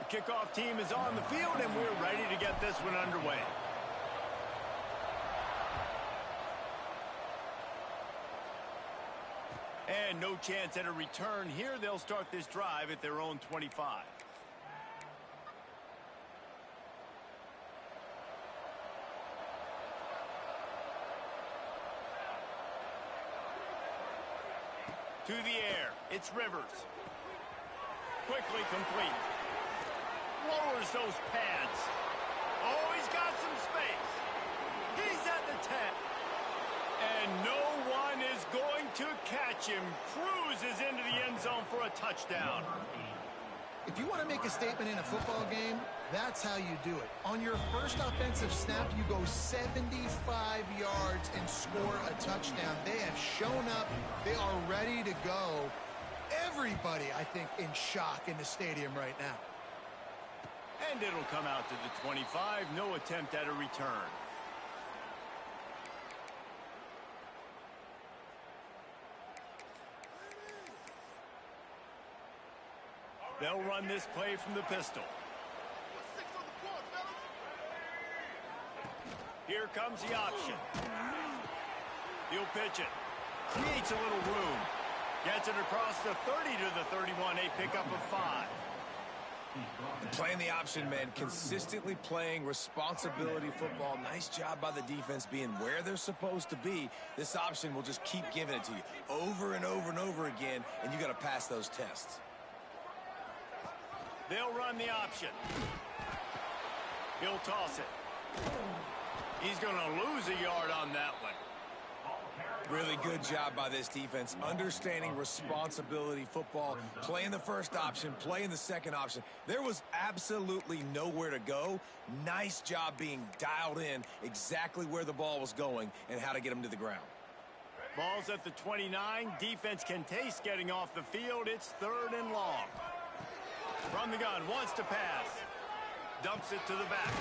The kickoff team is on the field, and we're ready to get this one underway. And no chance at a return here. They'll start this drive at their own 25. To the air, it's Rivers. Quickly complete. Lowers those pads. Oh, he's got some space. He's at the 10. And no one is going to catch him. Cruises into the end zone for a touchdown. If you want to make a statement in a football game, that's how you do it. On your first offensive snap, you go 75 yards and score a touchdown. They have shown up. They are ready to go. Everybody, I think, in shock in the stadium right now. And it'll come out to the 25. No attempt at a return. They'll run this play from the pistol. Here comes the option. He'll pitch it. Creates a little room. Gets it across the 30 to the 31. A pickup of 5. Playing the option, man. Consistently playing responsibility football. Nice job by the defense being where they're supposed to be. This option will just keep giving it to you over and over and over again, and you got to pass those tests. They'll run the option. He'll toss it. He's going to lose a yard on that one. Really good job by this defense, understanding responsibility football, playing the first option, playing the second option. There was absolutely nowhere to go. Nice job being dialed in exactly where the ball was going and how to get him to the ground. Ball's at the 29. Defense can taste getting off the field. It's 3rd and long. From the gun, wants to pass. Dumps it to the back.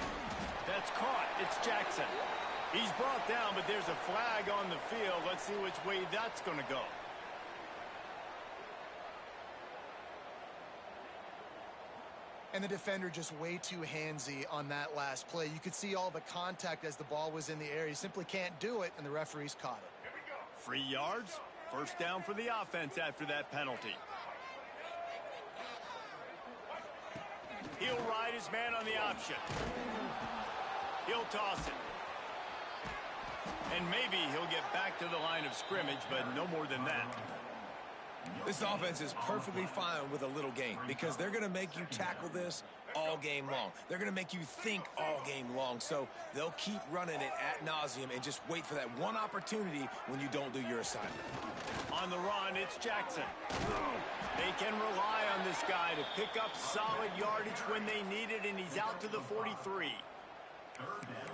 That's caught. It's Jackson. He's brought down, but there's a flag on the field. Let's see which way that's going to go. And the defender just way too handsy on that last play. You could see all the contact as the ball was in the air. He simply can't do it, and the referees caught it. 3 yards. First down for the offense after that penalty. He'll ride his man on the option. He'll toss it. And maybe he'll get back to the line of scrimmage, but no more than that. This offense is perfectly fine with a little game because they're going to make you tackle this all game long. They're going to make you think all game long. So they'll keep running it ad nauseum and just wait for that one opportunity when you don't do your assignment. On the run, it's Jackson. They can rely on this guy to pick up solid yardage when they need it, and he's out to the 43.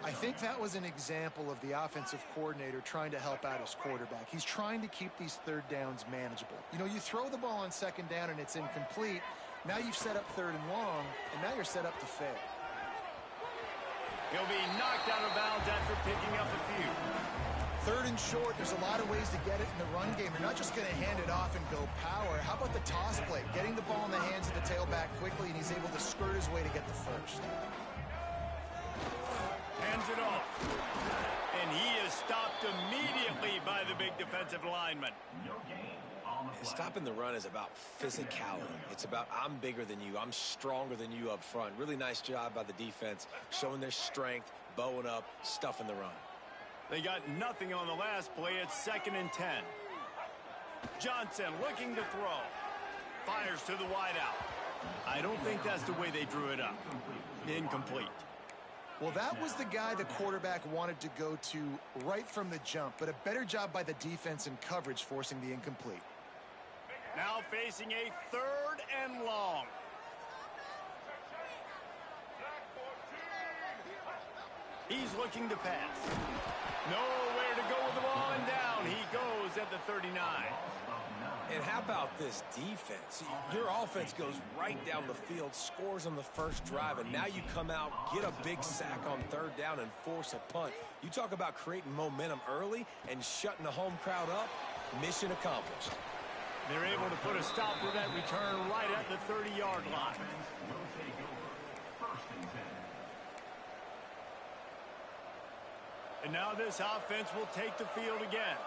I think that was an example of the offensive coordinator trying to help out his quarterback. He's trying to keep these 3rd downs manageable. You know, you throw the ball on 2nd down and it's incomplete. Now you've set up 3rd and long, and now you're set up to fail. He'll be knocked out of bounds after picking up a few. 3rd and short, there's a lot of ways to get it in the run game. You're not just going to hand it off and go power. How about the toss play? Getting the ball in the hands of the tailback quickly, and he's able to skirt his way to get the first. Hands it off. And he is stopped immediately by the big defensive lineman. Stopping the run is about physicality. It's about I'm bigger than you. I'm stronger than you up front. Really nice job by the defense, showing their strength, bowing up, stuffing the run. They got nothing on the last play. It's 2nd and 10. Johnson looking to throw. Fires to the wideout. I don't think that's the way they drew it up. Incomplete. Well, that was the guy the quarterback wanted to go to right from the jump, but a better job by the defense in coverage forcing the incomplete. Now facing a 3rd and long. He's looking to pass. Nowhere to go with the ball, and down he goes at the 39. And how about this defense? Your offense goes right down the field, scores on the first drive, and now you come out, get a big sack on 3rd down, and force a punt. You talk about creating momentum early and shutting the home crowd up. Mission accomplished. They're able to put a stop to that return right at the 30-yard line. And now this offense will take the field again.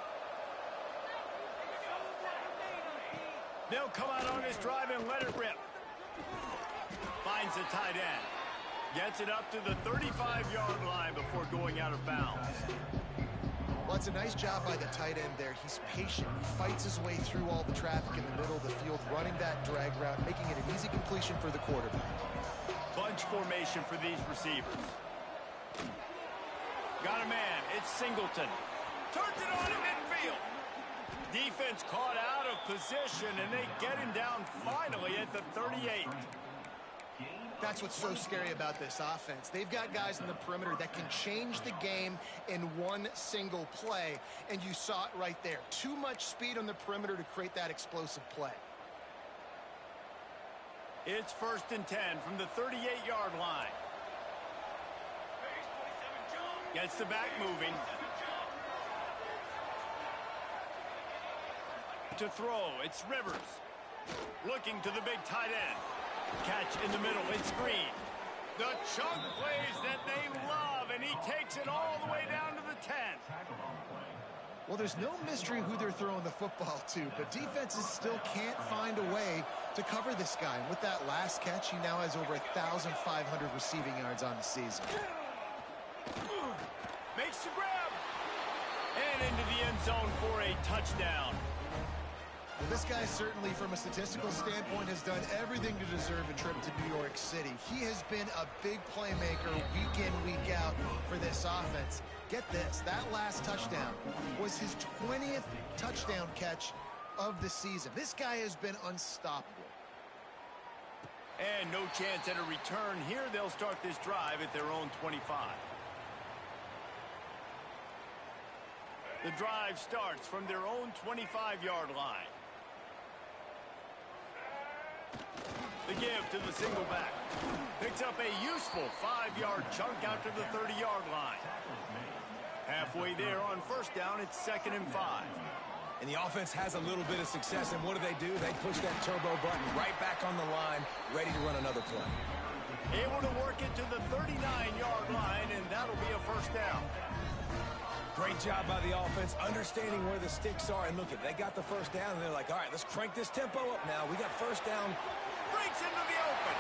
They'll come out on this drive and let it rip. Finds the tight end. Gets it up to the 35-yard line before going out of bounds. Well, it's a nice job by the tight end there. He's patient. He fights his way through all the traffic in the middle of the field, running that drag route, making it an easy completion for the quarterback. Bunch formation for these receivers. Got a man. It's Singleton. Turns it on in midfield. Defense caught out of position, and they get him down finally at the 38. That's what's so scary about this offense. They've got guys in the perimeter that can change the game in one single play, and you saw it right there. Too much speed on the perimeter to create that explosive play. It's 1st and 10 from the 38-yard line. Gets the back moving. To throw, it's Rivers. Looking to the big tight end. Catch in the middle, it's Green. The chunk plays that they love, and he takes it all the way down to the 10. Well, there's no mystery who they're throwing the football to, but defenses still can't find a way to cover this guy. And with that last catch, he now has over 1,500 receiving yards on the season. Makes the grab. And into the end zone for a touchdown. Well, this guy certainly, from a statistical standpoint, has done everything to deserve a trip to New York City. He has been a big playmaker week in, week out for this offense. Get this, that last touchdown was his 20th touchdown catch of the season. This guy has been unstoppable. And no chance at a return here. They'll start this drive at their own 25. The drive starts from their own 25-yard line. The give to the single back. Picks up a useful 5-yard chunk out to the 30-yard line. Halfway there on 1st down, it's 2nd and 5. And the offense has a little bit of success, and what do? They push that turbo button right back on the line, ready to run another play. Able to work it to the 39-yard line, and that'll be a 1st down. Great job by the offense, understanding where the sticks are. And look, they got the 1st down, and they're like, all right, let's crank this tempo up now. We got 1st down. Breaks into the open.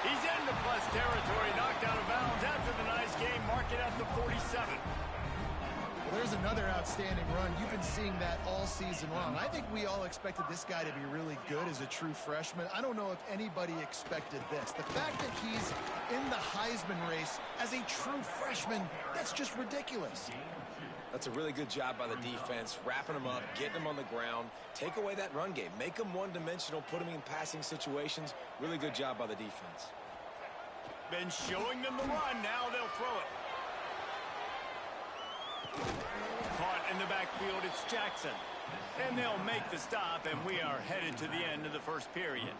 He's into plus territory, knocked out of bounds after the nice game. Mark it at the 47. Well, there's another outstanding run. You've been seeing that all season long. I think we all expected this guy to be really good as a true freshman. I don't know if anybody expected this. The fact that he's in the Heisman race as a true freshman, that's just ridiculous. That's a really good job by the defense, wrapping them up, getting them on the ground, take away that run game, make them one-dimensional, put them in passing situations. Really good job by the defense. Been showing them the run, now they'll throw it. Caught in the backfield, it's Jackson. And they'll make the stop, and we are headed to the end of the 1st period.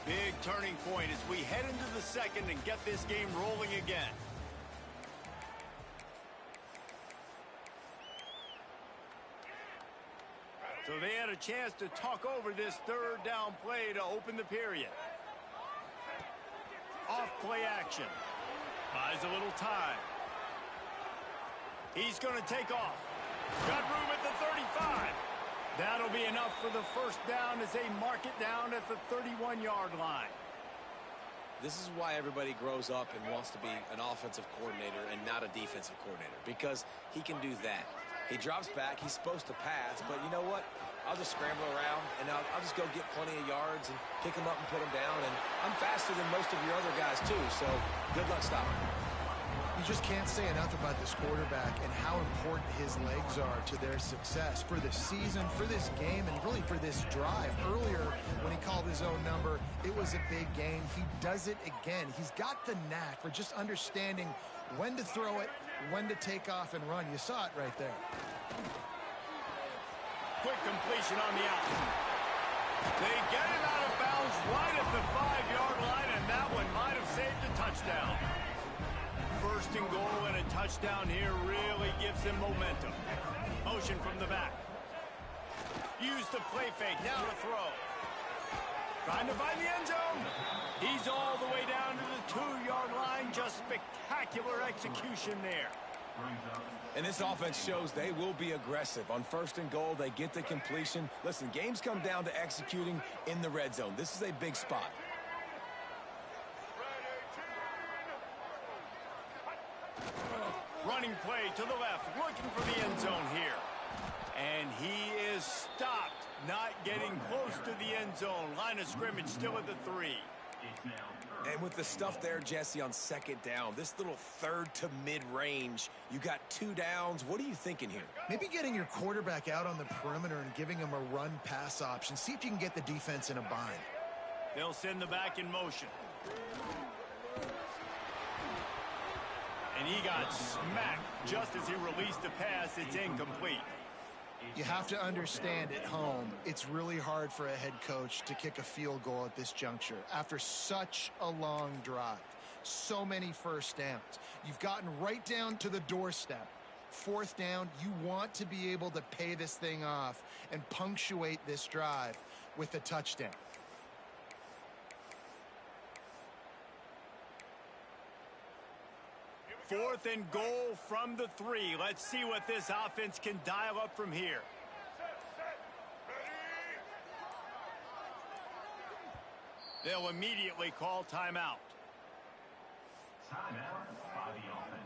Big turning point as we head into the 2nd and get this game rolling again. So they had a chance to talk over this 3rd down play to open the period. Off play action. Buys a little time. He's going to take off. Got room at the 35. That'll be enough for the 1st down as they mark it down at the 31-yard line. This is why everybody grows up and wants to be an offensive coordinator and not a defensive coordinator, because he can do that. He drops back, he's supposed to pass, but you know what? I'll just scramble around, and I'll just go get plenty of yards and pick them up and put them down, and I'm faster than most of your other guys too, so good luck stopping. You just can't say enough about this quarterback and how important his legs are to their success for this season, for this game, and really for this drive. Earlier, when he called his own number, it was a big gain. He does it again. He's got the knack for just understanding when to throw it, when to take off and run. You saw it right there. Quick completion on the out. They get him out of bounds right at the 5-yard line, and that one might have saved a touchdown. 1st and goal, and a touchdown here really gives them momentum. Motion from the back. Use the play fake, now to throw. Trying to find the end zone. He's all the way down to the 2-yard line. Just spectacular execution there. And this offense shows they will be aggressive. On 1st and goal, they get the completion. Listen, games come down to executing in the red zone. This is a big spot. Running play to the left, looking for the end zone here. And he is stopped, not getting close to the end zone. Line of scrimmage still at the 3. And with the stuff there, Jesse, on 2nd down, this little 3rd to mid-range, you got 2 downs. What are you thinking here? Maybe getting your quarterback out on the perimeter and giving him a run-pass option. See if you can get the defense in a bind. They'll send the back in motion. And he got smacked just as he released the pass. It's incomplete. You have to understand at home, it's really hard for a head coach to kick a field goal at this juncture after such a long drive. So many first downs. You've gotten right down to the doorstep. 4th down, you want to be able to pay this thing off and punctuate this drive with a touchdown. Fourth and goal from the 3. Let's see what this offense can dial up from here. They'll immediately call timeout. Timeout by the offense.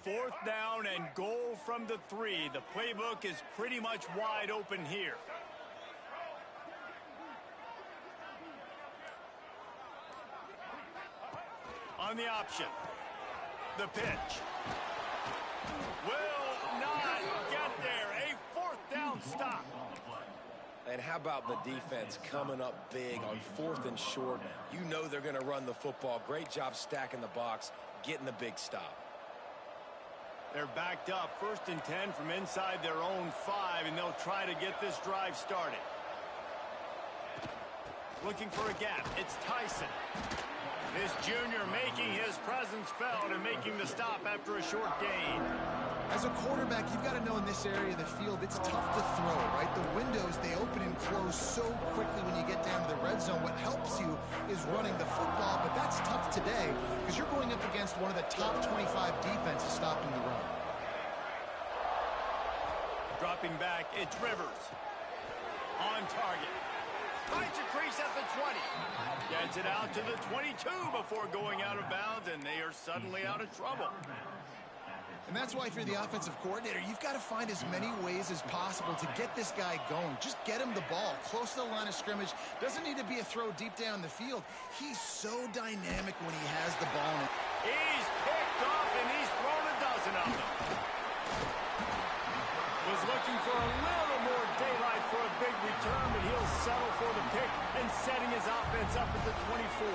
Fourth down and goal from the 3. The playbook is pretty much wide open here. On the option. The pitch. Will not get there. A 4th down stop. And how about the defense coming up big on 4th and short? You know they're going to run the football. Great job stacking the box, getting the big stop. They're backed up, 1st and 10 from inside their own 5, and they'll try to get this drive started. Looking for a gap. It's Tyson. This junior making his presence felt and making the stop after a short gain. As a quarterback, you've got to know in this area of the field, it's tough to throw, right? The windows, they open and close so quickly when you get down to the red zone. What helps you is running the football, but that's tough today because you're going up against one of the top 25 defenses stopping the run. Dropping back, it's Rivers. On target. Finds a crease at the 20. Gets it out to the 22 before going out of bounds, and they are suddenly out of trouble. And that's why if you're the offensive coordinator, you've got to find as many ways as possible to get this guy going. Just get him the ball close to the line of scrimmage. Doesn't need to be a throw deep down the field. He's so dynamic when he has the ball. He's picked off, and he's thrown a dozen of them. Was looking for a little more daylight for a big return, but he'll settle for the pick and setting his offense up at the 24.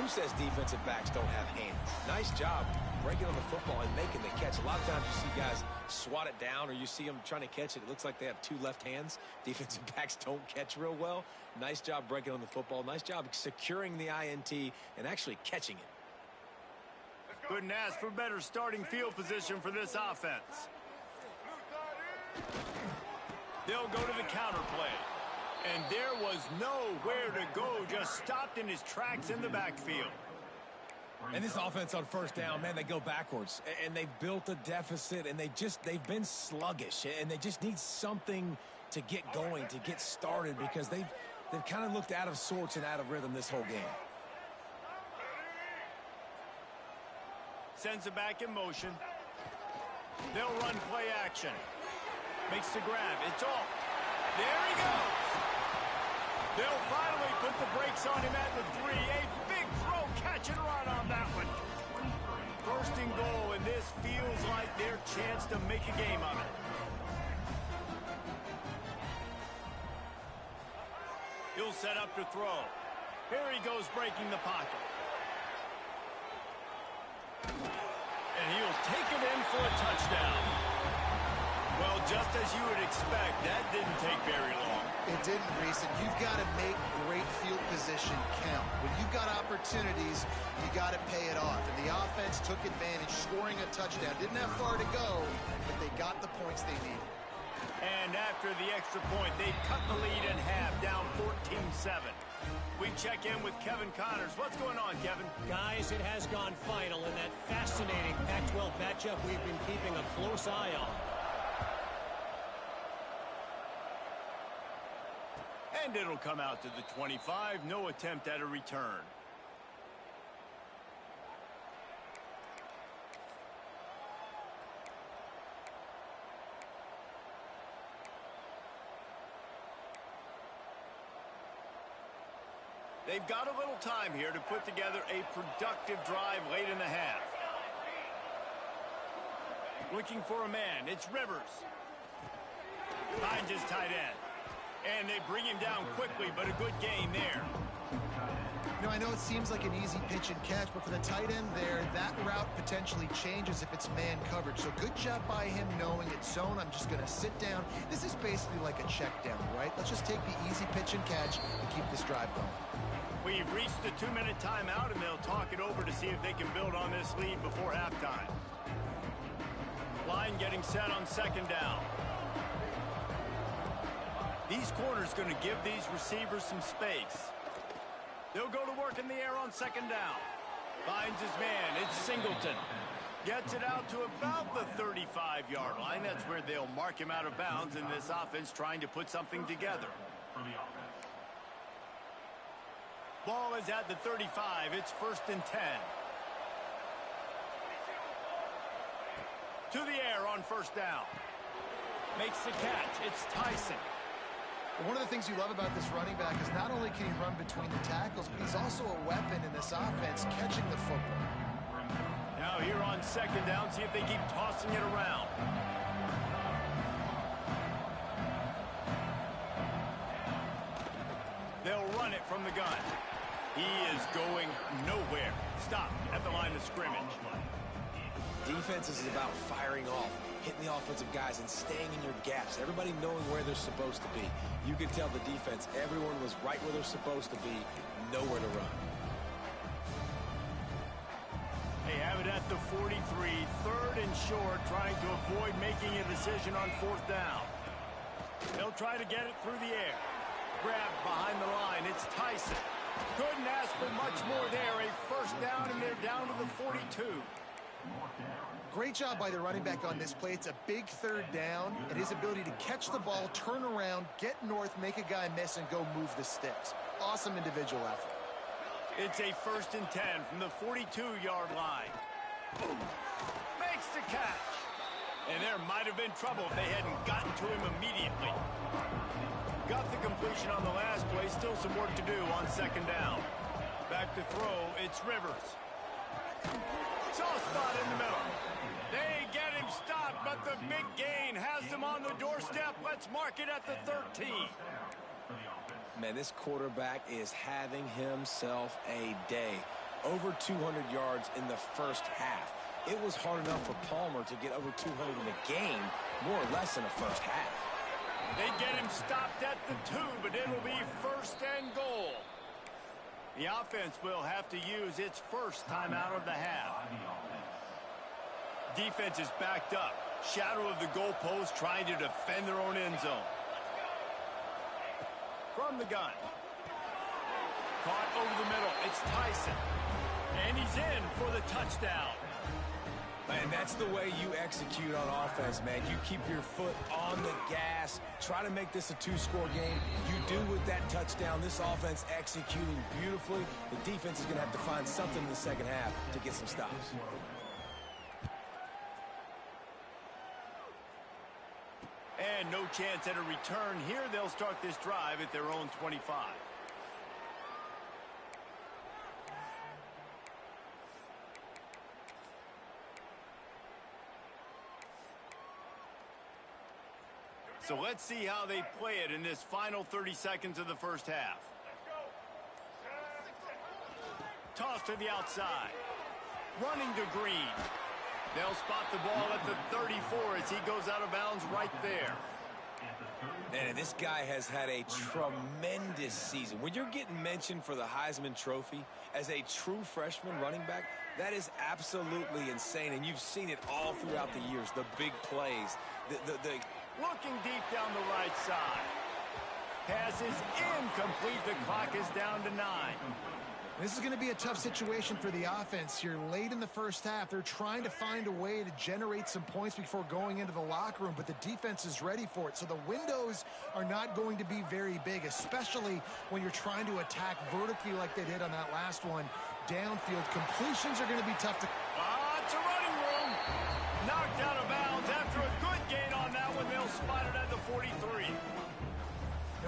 Who says defensive backs don't have hands? Nice job breaking on the football and making the catch. A lot of times you see guys swat it down or you see them trying to catch it. It looks like they have 2 left hands. Defensive backs don't catch real well. Nice job breaking on the football. Nice job securing the INT and actually catching it. Couldn't ask for better starting field position for this offense. They'll go to the counter play. And there was nowhere to go, just stopped in his tracks in the backfield. And this offense on 1st down, man, they go backwards. And they've built a deficit, and they've been sluggish. And they just need something to get going, to get started, because they've kind of looked out of sorts and out of rhythm this whole game. Sends it back in motion. They'll run play action. Makes the grab. It's off. There he goes. They'll finally put the brakes on him at the 3. A big throw, catch and run on that one. 1st and goal, and this feels like their chance to make a game of it. He'll set up to throw. Here he goes breaking the pocket. And he'll take it in for a touchdown. Well, just as As you would expect, that didn't take very long. It didn't, Reese, and you've got to make great field position count. When you've got opportunities, you got to pay it off. And the offense took advantage, scoring a touchdown. Didn't have far to go, but they got the points they needed. And after the extra point, they've cut the lead in half, down 14-7. We check in with Kevin Connors. What's going on, Kevin? Guys, it has gone final in that fascinating Pac-12 matchup we've been keeping a close eye on. And it'll come out to the 25. No attempt at a return. They've got a little time here to put together a productive drive late in the half. Looking for a man. It's Rivers. Finds his tight end. And they bring him down quickly, but a good gain there. You know, I know it seems like an easy pitch and catch, but for the tight end there, that route potentially changes if it's man coverage. So good job by him knowing it's zone. I'm just going to sit down. This is basically like a check down, right? Let's just take the easy pitch and catch and keep this drive going. We've reached the 2-minute timeout, and they'll talk it over to see if they can build on this lead before halftime. Line getting set on second down. These corners going to give these receivers some space. They'll go to work in the air on second down. Finds his man. It's Singleton. Gets it out to about the 35-yard line. That's where they'll mark him out of bounds in this offense trying to put something together. Ball is at the 35. It's 1st and 10. To the air on first down. Makes the catch. It's Tyson. One of the things you love about this running back is not only can he run between the tackles, but he's also a weapon in this offense catching the football. Now here on second down, see if they keep tossing it around. They'll run it from the gun. He is going nowhere. Stop at the line of scrimmage. Defense is about firing off, hitting the offensive guys, and staying in your gaps. Everybody knowing where they're supposed to be. You can tell the defense, everyone was right where they're supposed to be, nowhere to run. They have it at the 43, 3rd and short, trying to avoid making a decision on 4th down. They'll try to get it through the air. Grabbed behind the line, it's Tyson. Couldn't ask for much more there. A 1st down, and they're down to the 42. Great job by the running back on this play. It's a big 3rd down, and his ability to catch the ball, turn around, get north, make a guy miss, and go move the sticks. Awesome individual effort. It's a 1st and 10 from the 42-yard line. Boom. Makes the catch. And there might have been trouble if they hadn't gotten to him immediately. Got the completion on the last play. Still some work to do on second down. Back to throw. It's Rivers. Soft spot in the middle. They get him stopped, but the big gain has him on the doorstep. Let's mark it at the 13. Man, this quarterback is having himself a day. Over 200 yards in the first half. It was hard enough for Palmer to get over 200 in a game, more or less in the first half. They get him stopped at the 2, but it'll be 1st and goal. The offense will have to use its first timeout of the half. Defense is backed up. Shadow of the goalpost trying to defend their own end zone. From the gun. Caught over the middle. It's Tyson. And he's in for the touchdown. Man, that's the way you execute on offense, man. You keep your foot on the gas. Try to make this a 2-score game. You do with that touchdown. This offense executing beautifully. The defense is going to have to find something in the second half to get some stops. And no chance at a return here. They'll start this drive at their own 25. So let's see how they play it in this final 30 seconds of the first half. Toss to the outside. Running to Green. They'll spot the ball at the 34 as he goes out of bounds right there. And this guy has had a tremendous season. When you're getting mentioned for the Heisman Trophy as a true freshman running back, that is absolutely insane. And you've seen it all throughout the years, the big plays. Looking deep down the right side. Pass is incomplete. The clock is down to 9. This is going to be a tough situation for the offense here. Late in the first half, they're trying to find a way to generate some points before going into the locker room, but the defense is ready for it. So the windows are not going to be very big, especially when you're trying to attack vertically like they did on that last one. Downfield completions are going to be tough to... It's a running room. Knocked out of bounds after a good gain on that one. They'll spot it at the 43.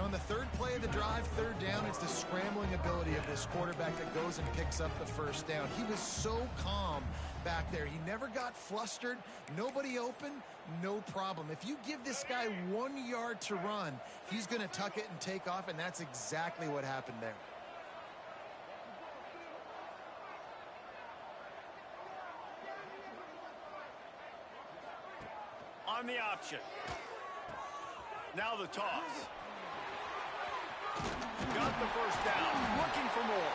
On the third play of the drive, third down, it's the scrambling ability of this quarterback that goes and picks up the first down. He was so calm back there. He never got flustered. Nobody open, no problem. If you give this guy 1 yard to run, he's going to tuck it and take off, and that's exactly what happened there. On the option. Now the toss. Got the first down. Looking for more.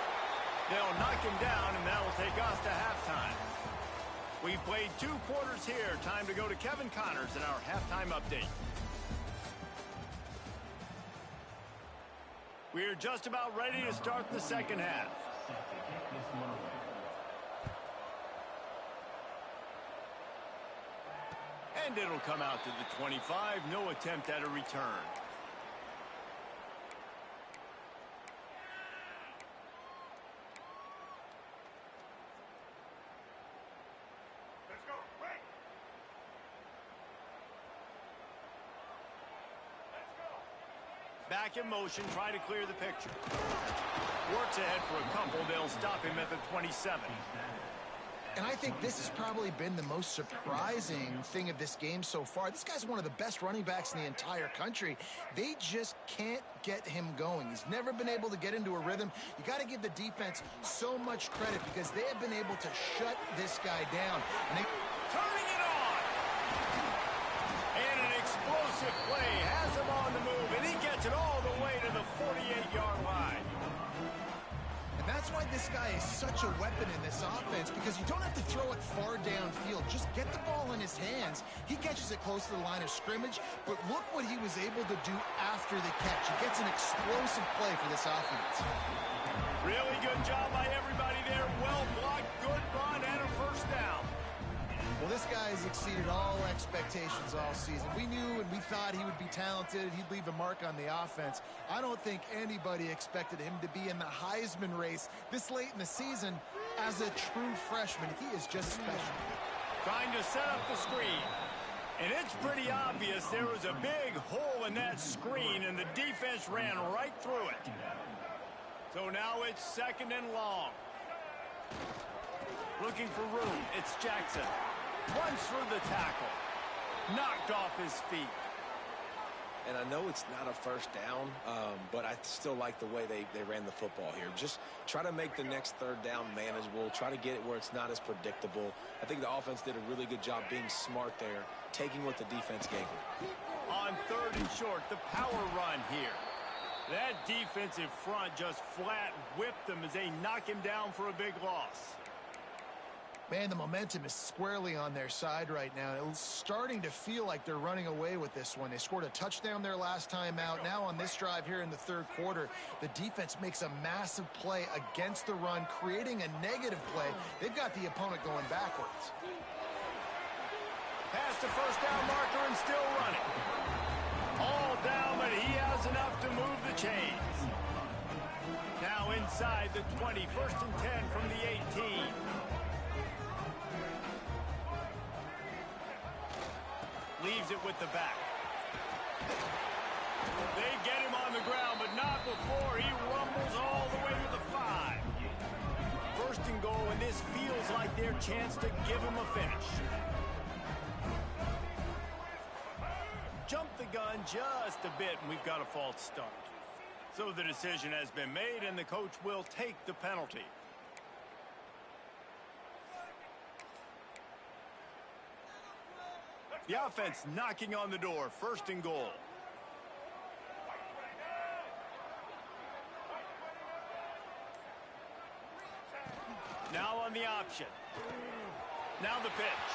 They'll knock him down, and that'll take us to halftime. We've played 2 quarters here. Time to go to Kevin Connors in our halftime update. We're just about ready to start the second half. And it'll come out to the 25. No attempt at a return. Back in motion, trying to clear the picture. Works ahead for a couple. They'll stop him at the 27. And I think this has probably been the most surprising thing of this game so far. This guy's one of the best running backs in the entire country. They just can't get him going. He's never been able to get into a rhythm. You got to give the defense so much credit because they have been able to shut this guy down. And turning it on! And an explosive play has him on the move, and he gets it all the way to the 48-yard line. And that's why this guy is such a weapon in this offense, because you don't have to throw it far downfield. Just get the ball in his hands. He catches it close to the line of scrimmage, but look what he was able to do after the catch. He gets an explosive play for this offense. Really good job by everybody there. Well blocked, good run, and a first down. Well, this guy has exceeded all expectations all season. We knew and we thought he would be talented. He'd leave a mark on the offense. I don't think anybody expected him to be in the Heisman race this late in the season as a true freshman. He is just special. Trying to set up the screen. And it's pretty obvious there was a big hole in that screen, and the defense ran right through it. So now it's second and long. Looking for room. It's Jackson. Runs through the tackle. Knocked off his feet. And I know it's not a first down, but I still like the way they ran the football here. Just try to make the next third down manageable. Try to get it where it's not as predictable. I think the offense did a really good job being smart there, taking what the defense gave them. On third and short, the power run here. That defensive front just flat whipped them as they knock him down for a big loss. Man, the momentum is squarely on their side right now. It's starting to feel like they're running away with this one. They scored a touchdown their last time out. Now on this drive here in the third quarter, the defense makes a massive play against the run, creating a negative play. They've got the opponent going backwards. Past the first down marker and still running. All down, but he has enough to move the chains. Now inside the 20, first and 10 from the 18. Leaves it with the back. They get him on the ground, but not before he rumbles all the way to the 5. First and goal, and this feels like their chance to give him a finish. Jumped the gun just a bit, and we've got a false start. So the decision has been made, and the coach will take the penalty. The offense knocking on the door, first and goal. on the option. Now the pitch.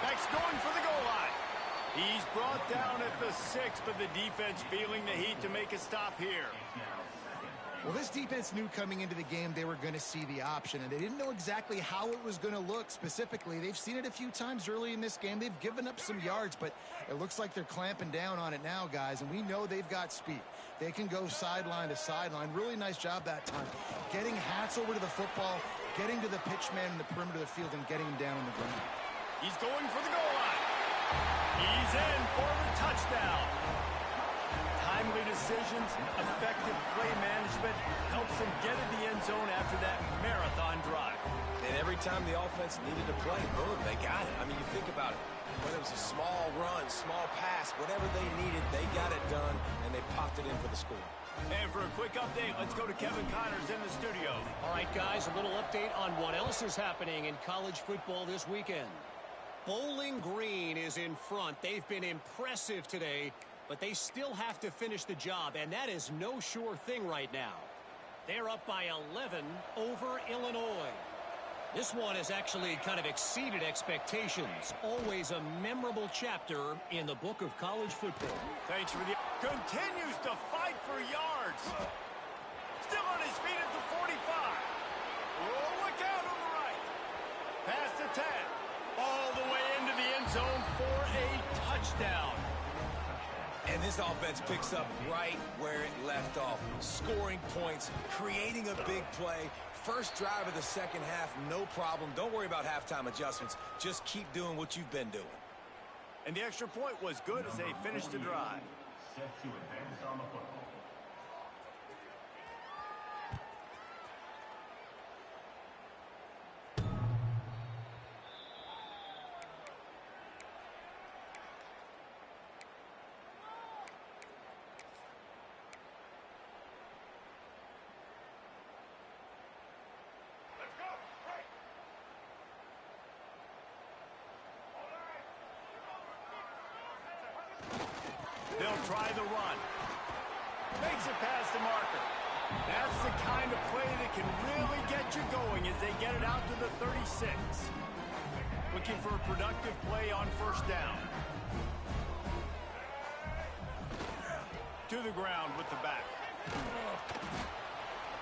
Next, going for the goal line. He's brought down at the 6, but the defense feeling the heat to make a stop here. Well, this defense knew coming into the game they were going to see the option, and they didn't know exactly how it was going to look specifically. They've seen it a few times early in this game. They've given up some yards, but it looks like they're clamping down on it now, guys, and we know they've got speed. They can go sideline to sideline. Really nice job that time. Getting Hats over to the football, getting to the pitchman in the perimeter of the field, and getting him down on the ground. He's going for the goal line. He's in for the touchdown. Timely decisions, effective play management helps them get in the end zone after that marathon drive. And every time the offense needed to play, boom, they got it. I mean, you think about it. Whether it was a small run, small pass, whatever they needed, they got it done, and they popped it in for the score. And for a quick update, let's go to Kevin Connors in the studio. All right, guys, a little update on what else is happening in college football this weekend. Bowling Green is in front. They've been impressive today, but they still have to finish the job, and that is no sure thing right now. They're up by 11 over Illinois. This one has actually kind of exceeded expectations. Always a memorable chapter in the book of college football. Thanks for the... Continues to fight for yards. Still on his feet at the 45. Oh, look out on the right. Past the 10. All the way into the end zone for a touchdown. And this offense picks up right where it left off. Scoring points, creating a big play. First drive of the second half, no problem. Don't worry about halftime adjustments. Just keep doing what you've been doing. And the extra point was good as they finished the drive. Set to advance on the football. They'll try the run. Makes it past the marker. That's the kind of play that can really get you going as they get it out to the 36. Looking for a productive play on first down. To the ground with the back.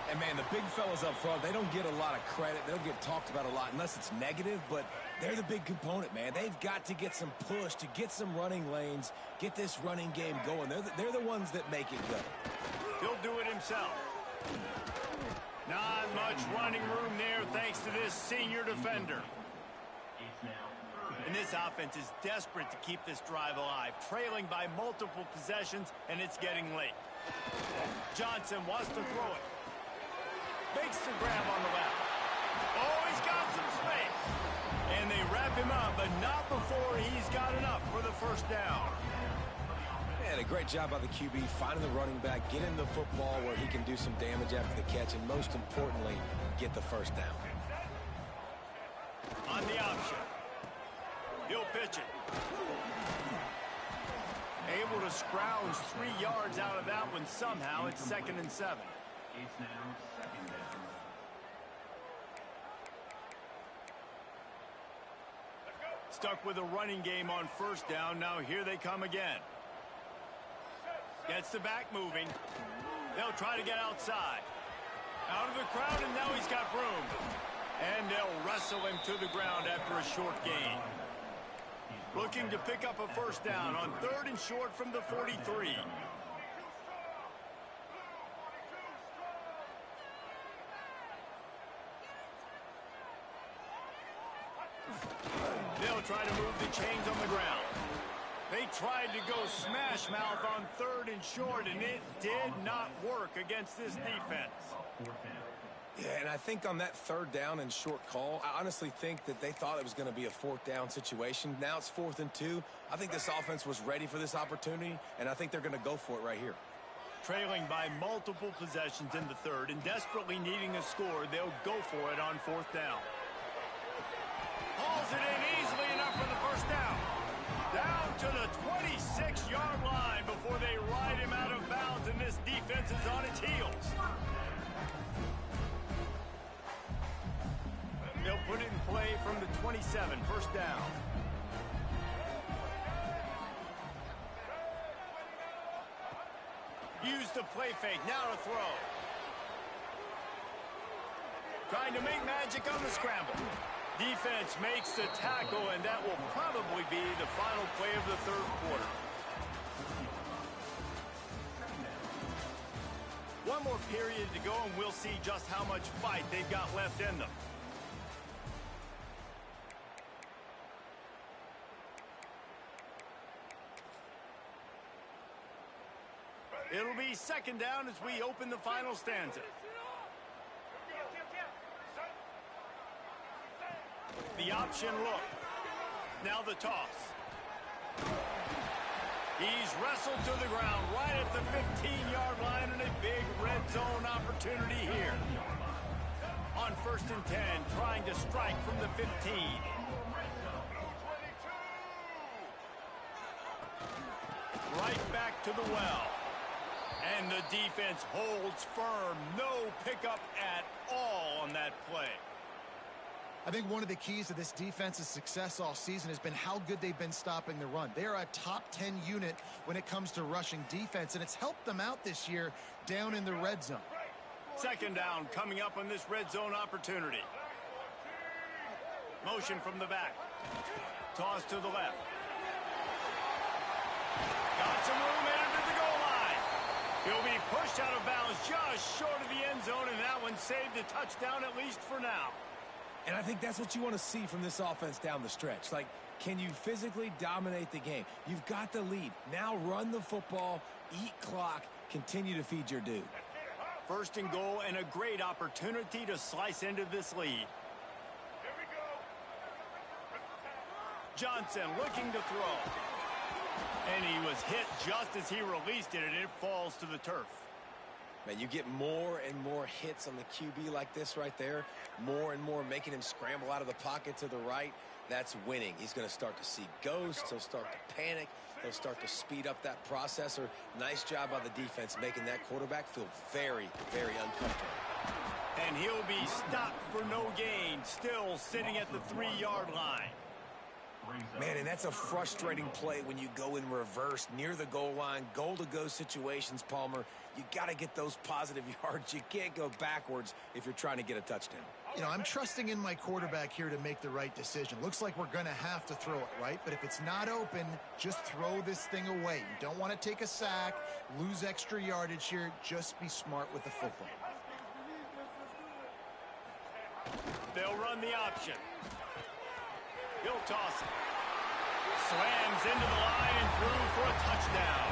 And, man, the big fellas up front, they don't get a lot of credit. They don't get talked about a lot unless it's negative, but they're the big component, man. They've got to get some push, to get some running lanes, get this running game going. They're the ones that make it go. He'll do it himself. Not much running room there thanks to this senior defender. And this offense is desperate to keep this drive alive, trailing by multiple possessions, and it's getting late. Johnson wants to throw it. Makes the grab on the left. Oh, he's got some space. And they wrap him up, but not before he's got enough for the first down. Man, a great job by the QB, finding the running back, getting the football where he can do some damage after the catch, and most importantly, get the first down. On the option. He'll pitch it. Able to scrounge 3 yards out of that one somehow. It's 2nd and 7. It's now second down. Stuck with a running game on first down. Now here they come again. Gets the back moving. They'll try to get outside. Out of the crowd, and now he's got room. And they'll wrestle him to the ground after a short gain. Looking to pick up a first down on 3rd and short from the 43. They'll try to move the chains on the ground. They tried to go smash mouth on 3rd and short, and it did not work against this defense. Yeah, and I think on that 3rd down and short call, I honestly think that they thought it was going to be a 4th down situation. Now it's 4th and 2. I think this offense was ready for this opportunity, and I think they're going to go for it right here. Trailing by multiple possessions in the 3rd and desperately needing a score, they'll go for it on 4th down. Hauls it in easily enough for the first down. Down to the 26-yard line before they ride him out of bounds, and this defense is on its heels. Put it in play from the 27, first down. Use the play fake, now to throw. Trying to make magic on the scramble. Defense makes the tackle, and that will probably be the final play of the third quarter. One more period to go, and we'll see just how much fight they've got left in them. It'll be second down as we open the final stanza. The option look. Now the toss. He's wrestled to the ground right at the 15-yard line, and a big red zone opportunity here. On 1st and 10, trying to strike from the 15. Right back to the well. And the defense holds firm. No pickup at all on that play. I think one of the keys to this defense's success all season has been how good they've been stopping the run. They are a top 10 unit when it comes to rushing defense, and it's helped them out this year down in the red zone. Second down coming up on this red zone opportunity. Motion from the back. Toss to the left. Got some room into the goal line. He'll be pushed out of bounds just short of the end zone, and that one saved a touchdown at least for now. And I think that's what you want to see from this offense down the stretch. Like, can you physically dominate the game? You've got the lead. Now run the football, eat clock, continue to feed your dude. First and goal, and a great opportunity to slice into this lead. Johnson looking to throw. And he was hit just as he released it, and it falls to the turf. Man, you get more and more hits on the QB like this right there. More and more making him scramble out of the pocket to the right. That's winning. He's going to start to see ghosts. He'll start to panic. He'll start to speed up that processor. Nice job by the defense making that quarterback feel very, very uncomfortable. And he'll be stopped for no gain, still sitting at the 3-yard line. Man, and that's a frustrating play when you go in reverse near the goal line, goal-to-go situations, Palmer. You got to get those positive yards. You can't go backwards if you're trying to get a touchdown. You know, I'm trusting in my quarterback here to make the right decision. Looks like we're going to have to throw it, right? But if it's not open, just throw this thing away. You don't want to take a sack, lose extra yardage here. Just be smart with the football. They'll run the option. He'll toss it. Slams into the line and through for a touchdown.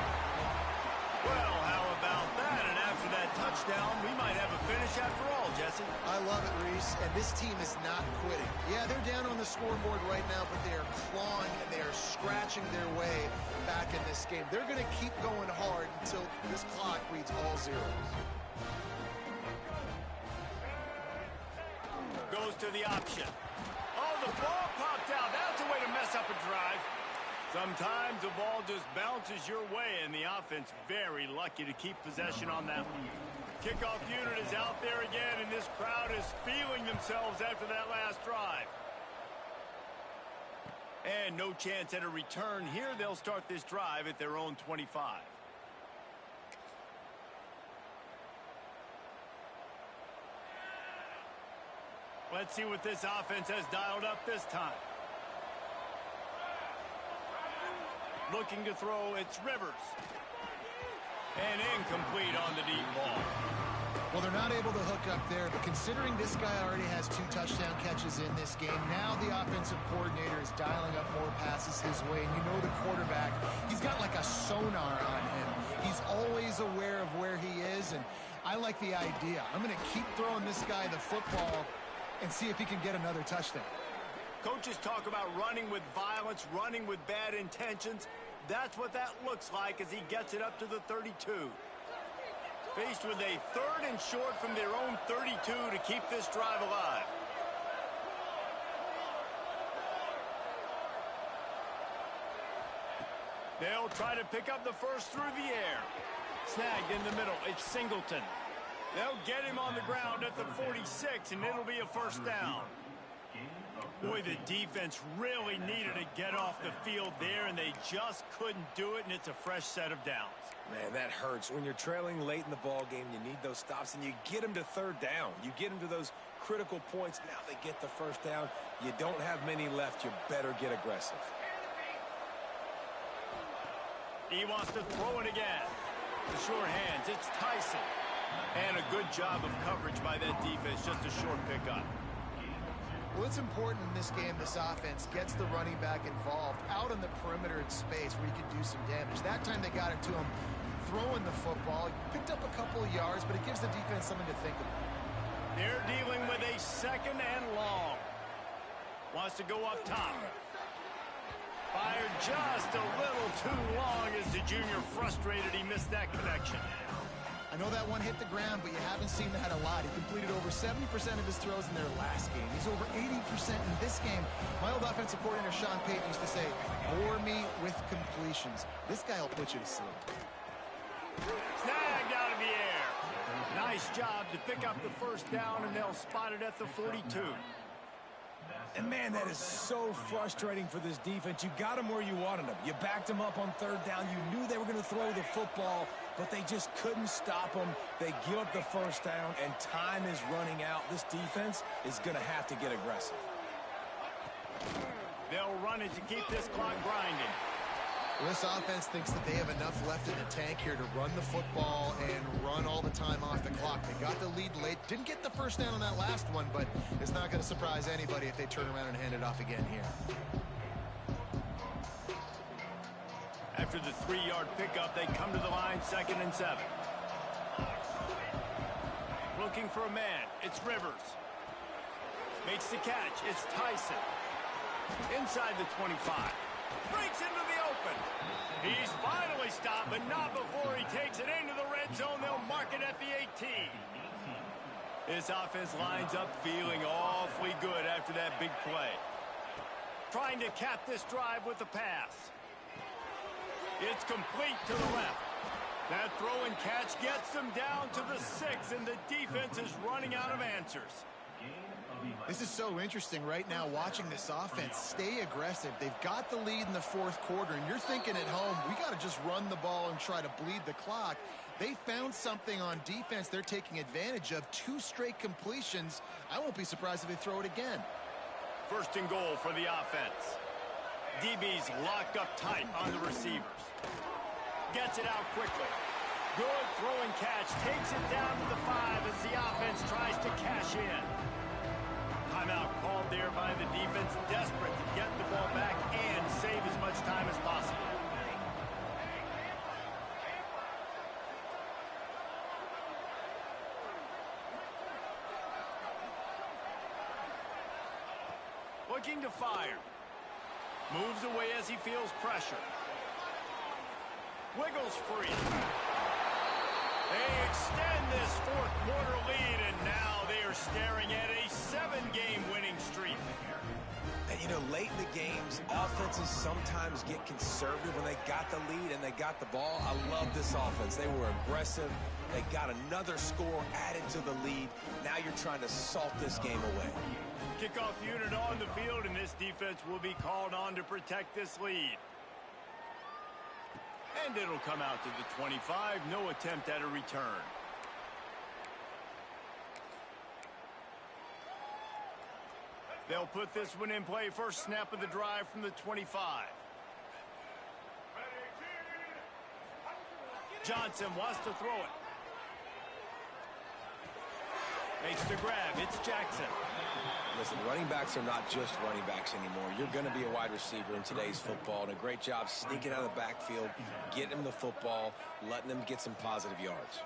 Well, how about that? And after that touchdown, we might have a finish after all, Jesse. I love it, Reese. And this team is not quitting. Yeah, they're down on the scoreboard right now, but they are clawing and they are scratching their way back in this game. They're going to keep going hard until this clock reads all zeros. Goes to the option. Oh, the ball popped out. That's a way to mess up a drive. Sometimes the ball just bounces your way, and the offense very lucky to keep possession on that one. Kickoff unit is out there again, and this crowd is feeling themselves after that last drive. And no chance at a return here. They'll start this drive at their own 25. Let's see what this offense has dialed up this time. Looking to throw, it's Rivers. And incomplete on the deep ball. Well, they're not able to hook up there, but considering this guy already has 2 touchdown catches in this game, now the offensive coordinator is dialing up more passes his way. And you know the quarterback, he's got like a sonar on him. He's always aware of where he is, and I like the idea. I'm going to keep throwing this guy the football and see if he can get another touchdown. Coaches talk about running with violence, running with bad intentions. That's what that looks like as he gets it up to the 32. Faced with a 3rd and short from their own 32 to keep this drive alive. They'll try to pick up the first through the air. Snagged in the middle. It's Singleton. They'll get him on the ground at the 46, and it'll be a first down. Boy, the defense really needed to get off the field there, and they just couldn't do it, and it's a fresh set of downs. Man, that hurts. When you're trailing late in the ball game, you need those stops, and you get them to third down. You get them to those critical points. Now they get the first down. You don't have many left. You better get aggressive. He wants to throw it again. The short hands, it's Tyson. And a good job of coverage by that defense, just a short pickup. Well, it's important in this game this offense gets the running back involved out on the perimeter in space where he can do some damage. That time they got it to him throwing the football. Picked up a couple of yards, but it gives the defense something to think about. They're dealing with a second and long. Wants to go up top. Fired just a little too long as the junior frustrated he missed that connection. I know that one hit the ground, but you haven't seen that a lot. He completed over 70% of his throws in their last game. He's over 80% in this game. My old offensive coordinator, Sean Payton, used to say, bore me with completions. This guy will put you to sleep. Snagged out of the air. Nice job to pick up the first down, and they'll spot it at the 42. And, man, that is so frustrating for this defense. You got them where you wanted them. You backed them up on third down. You knew they were going to throw the football, but they just couldn't stop them. They give up the first down, and time is running out. This defense is going to have to get aggressive. They'll run it to keep this clock grinding. Well, this offense thinks that they have enough left in the tank here to run the football and run all the time off the clock. They got the lead late. Didn't get the first down on that last one, but it's not going to surprise anybody if they turn around and hand it off again here. After the 3-yard pickup, they come to the line, 2nd and 7. Looking for a man. It's Rivers. Makes the catch. It's Tyson. Inside the 25. Breaks into the open. He's finally stopped, but not before he takes it into the red zone. They'll mark it at the 18. This offense lines up feeling awfully good after that big play. Trying to cap this drive with the pass. It's complete to the left. That throw and catch gets them down to the 6, and the defense is running out of answers. This is so interesting right now watching this offense stay aggressive. They've got the lead in the 4th quarter, and you're thinking at home, we got to just run the ball and try to bleed the clock. They found something on defense they're taking advantage of. 2 straight completions. I won't be surprised if they throw it again. 1st and goal for the offense. DB's locked up tight on the receivers. Gets it out quickly. Good throw and catch. Takes it down to the 5 as the offense tries to cash in. Timeout called there by the defense, desperate to get the ball back and save as much time as possible. Looking to fire. Moves away as he feels pressure. Wiggles free. They extend this 4th quarter lead, and now they are staring at a 7-game winning streak. And, you know, late in the games, offenses sometimes get conservative when they got the lead and they got the ball. I love this offense. They were aggressive. They got another score added to the lead. Now you're trying to salt this game away. Kickoff unit on the field, and this defense will be called on to protect this lead. And it'll come out to the 25. No attempt at a return. They'll put this one in play. First snap of the drive from the 25. Johnson wants to throw it. Makes the grab. It's Jackson. Listen, running backs are not just running backs anymore. You're going to be a wide receiver in today's football, and a great job sneaking out of the backfield, getting him the football, letting him get some positive yards.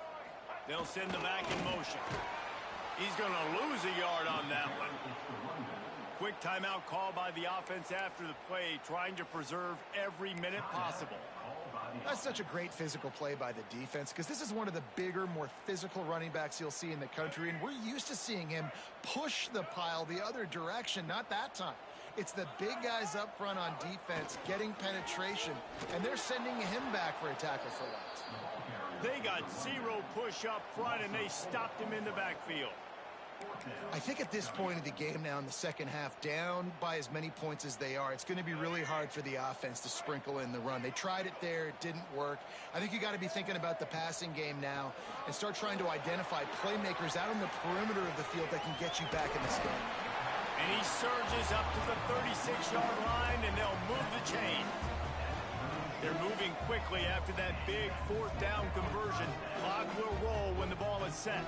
They'll send the back in motion. He's going to lose a yard on that one. Quick timeout call by the offense after the play, trying to preserve every minute possible. That's such a great physical play by the defense because this is one of the bigger, more physical running backs you'll see in the country, and we're used to seeing him push the pile the other direction. Not that time. It's the big guys up front on defense getting penetration, and they're sending him back for a tackle for loss. They got 0 push up front, and they stopped him in the backfield. I think at this point of the game now in the second half, down by as many points as they are, it's going to be really hard for the offense to sprinkle in the run. They tried it there. It didn't work. I think you got to be thinking about the passing game now and start trying to identify playmakers out on the perimeter of the field that can get you back in this game. And he surges up to the 36-yard line, and they'll move the chain. They're moving quickly after that big fourth down conversion. Clock will roll when the ball is set.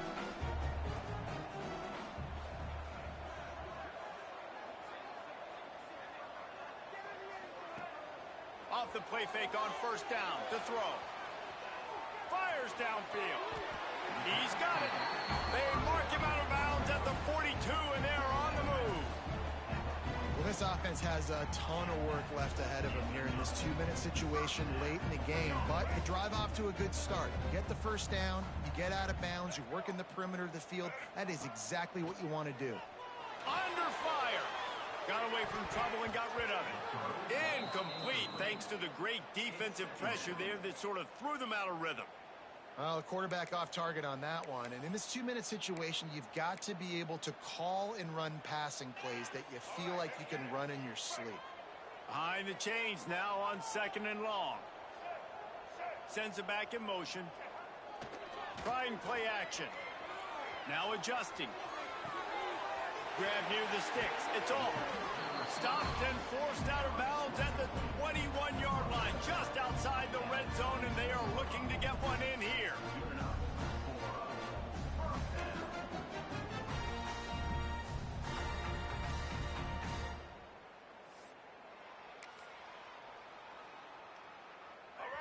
Off the play fake on first down to throw. Fires downfield. He's got it. They mark him out of bounds at the 42, and they're on the move. Well, this offense has a ton of work left ahead of them here in this 2-minute situation late in the game, but you drive off to a good start. You get the first down, you get out of bounds, you work in the perimeter of the field. That is exactly what you want to do. Under fire. Got away from trouble and got rid of it. Incomplete thanks to the great defensive pressure there that sort of threw them out of rhythm. Well, the quarterback off target on that one. And in this 2-minute situation, you've got to be able to call and run passing plays that you feel like you can run in your sleep. Behind the chains now on second and long. Sends it back in motion. Trying play action. Now adjusting. Grab near the sticks. It's all stopped and forced out of bounds at the 21-yard line, just outside the red zone, and they are looking to get one in here.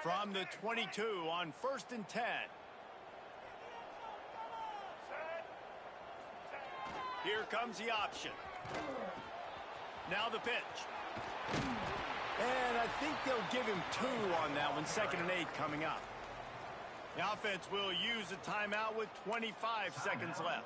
From the 22 on 1st and 10. Here comes the option. Now the pitch. And I think they'll give him 2 on that one. 2nd and 8 coming up. The offense will use a timeout with 25 seconds left.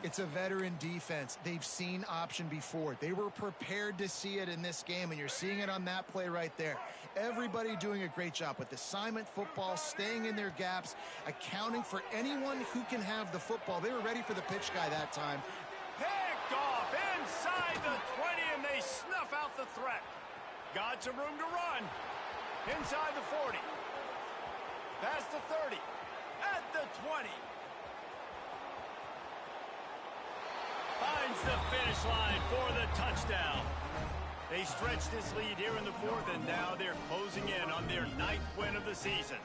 It's a veteran defense. They've seen option before. They were prepared to see it in this game, and you're seeing it on that play right there. Everybody doing a great job with assignment football, staying in their gaps, accounting for anyone who can have the football. They were ready for the pitch guy that time. Picked off inside the 20, and they snuff out the threat. Got some room to run. Inside the 40. Past the 30. At the 20. Finds the finish line for the touchdown. They stretched this lead here in the 4th, and now they're closing in on their 9th win of the season.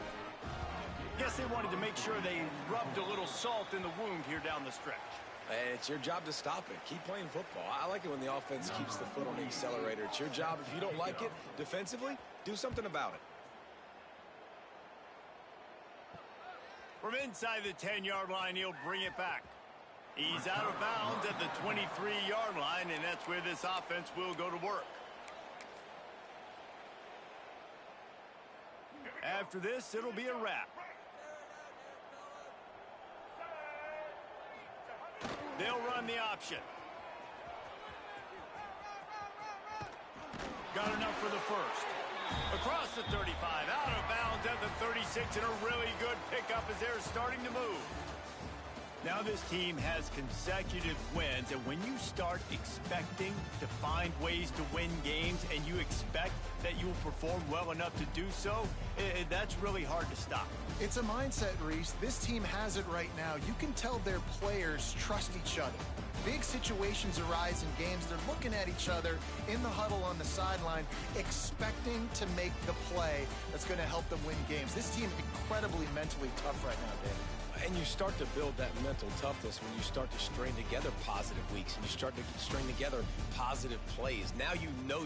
Guess they wanted to make sure they rubbed a little salt in the wound here down the stretch. It's your job to stop it. Keep playing football. I like it when the offense keeps the foot on the accelerator. It's your job. If you don't like it defensively, do something about it. From inside the 10-yard line, he'll bring it back. He's out of bounds at the 23-yard line, and that's where this offense will go to work. After this, it'll be a wrap. They'll run the option. Got enough for the first. Across the 35, out of bounds at the 36, and a really good pickup as they're starting to move. Now this team has consecutive wins, and when you start expecting to find ways to win games and you expect that you will perform well enough to do so, that's really hard to stop. It's a mindset, Reese. This team has it right now. You can tell their players trust each other. Big situations arise in games. They're looking at each other in the huddle on the sideline, expecting to make the play that's going to help them win games. This team is incredibly mentally tough right now, David. And you start to build that mental toughness when you start to string together positive weeks and you string together positive plays. Now you know you